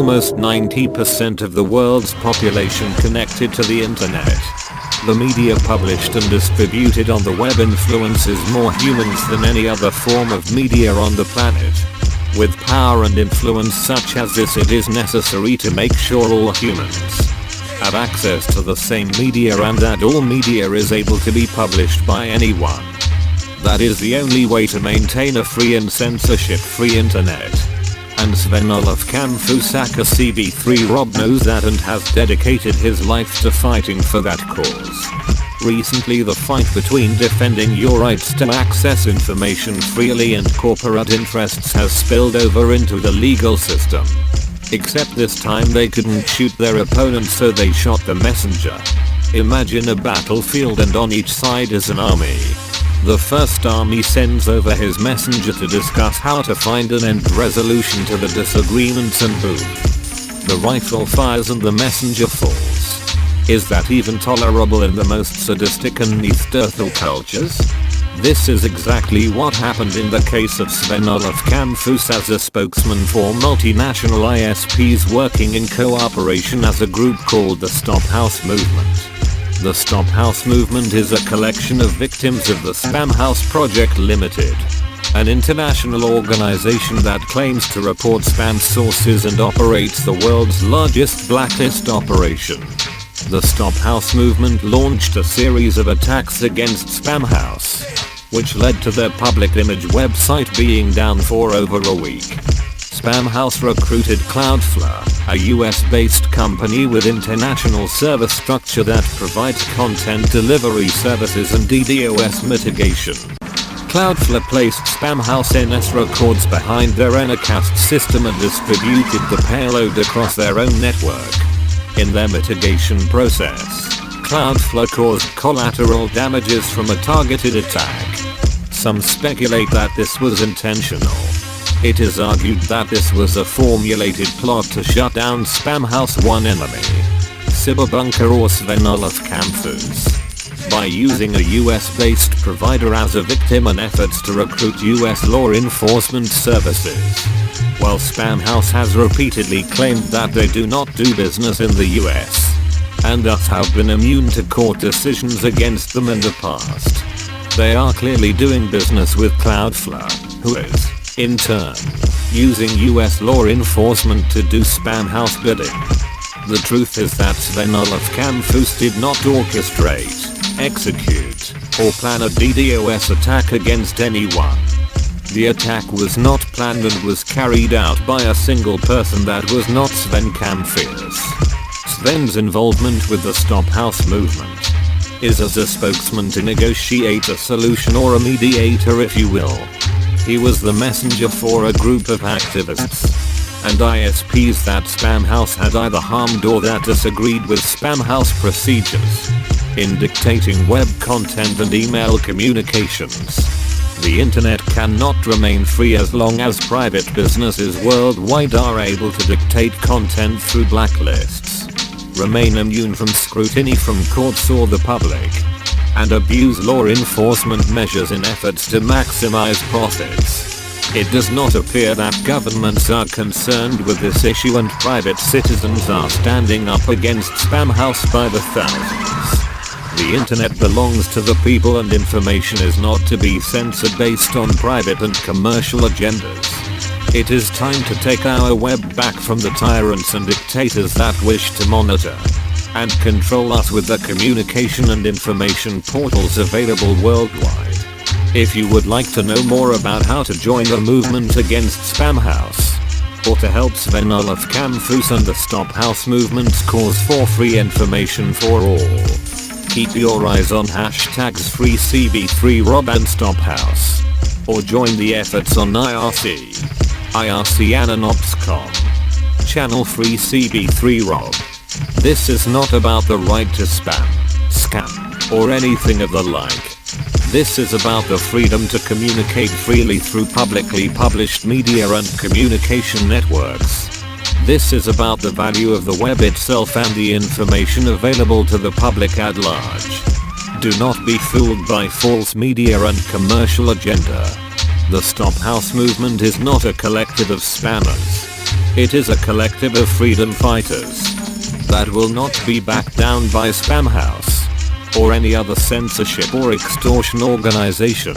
almost 90% of the world's population connected to the internet. The media published and distributed on the web influences more humans than any other form of media on the planet. With power and influence such as this, it is necessary to make sure all humans have access to the same media and that all media is able to be published by anyone. That is the only way to maintain a free and censorship-free internet. And Sven Olaf Kamphuis, aka CB3ROB, knows that and has dedicated his life to fighting for that cause. Recently, the fight between defending your rights to access information freely and corporate interests has spilled over into the legal system. Except this time they couldn't shoot their opponent, so they shot the messenger. Imagine a battlefield and on each side is an army. The first army sends over his messenger to discuss how to find an end resolution to the disagreements, and boom, the rifle fires and the messenger falls. Is that even tolerable in the most sadistic and Neanderthal cultures? This is exactly what happened in the case of Sven Olaf Kamphuis as a spokesman for multinational ISPs working in cooperation as a group called the STOPhaus movement. The STOPhaus movement is a collection of victims of the Spamhaus Project Limited, an international organization that claims to report spam sources and operates the world's largest blacklist operation. The STOPhaus movement launched a series of attacks against Spamhaus, which led to their public image website being down for over a week. Spamhaus recruited Cloudflare, a US-based company with international service structure that provides content delivery services and DDoS mitigation. Cloudflare placed Spamhaus NS records behind their Anycast system and distributed the payload across their own network. In their mitigation process, Cloudflare caused collateral damages from a targeted attack. Some speculate that this was intentional. It is argued that this was a formulated plot to shut down Spamhaus' one enemy, Cyberbunker or Sven Olaf Kamphuis, by using a US-based provider as a victim in efforts to recruit US law enforcement services. While Spamhaus has repeatedly claimed that they do not do business in the US, and thus have been immune to court decisions against them in the past, they are clearly doing business with Cloudflare, who is, in turn, using US law enforcement to do Spamhaus bidding. The truth is that Sven Olaf Kamphuis did not orchestrate, execute, or plan a DDoS attack against anyone. The attack was not planned and was carried out by a single person that was not Sven Kamphuis. Sven's involvement with the STOPhaus movement is as a spokesman to negotiate a solution, or a mediator if you will. He was the messenger for a group of activists and ISPs that Spamhaus had either harmed or that disagreed with Spamhaus procedures in dictating web content and email communications. The internet cannot remain free as long as private businesses worldwide are able to dictate content through blacklists, remain immune from scrutiny from courts or the public, and abuse law enforcement measures in efforts to maximize profits. It does not appear that governments are concerned with this issue, and private citizens are standing up against Spamhaus by the thousands. The internet belongs to the people, and information is not to be censored based on private and commercial agendas. It is time to take our web back from the tyrants and dictators that wish to monitor and control us with the communication and information portals available worldwide. If you would like to know more about how to join the movement against Spamhaus, or to help Sven Olaf Kamphuis and the STOPhaus movement's cause for free information for all, keep your eyes on hashtags free CB3ROB and STOPhaus, or join the efforts on IRC-Ananops.com. Channel free CB3ROB. This is not about the right to spam, scam, or anything of the like. This is about the freedom to communicate freely through publicly published media and communication networks. This is about the value of the web itself and the information available to the public at large. Do not be fooled by false media and commercial agenda. The STOPhaus movement is not a collective of spammers. It is a collective of freedom fighters that will not be backed down by Spamhaus or any other censorship or extortion organization.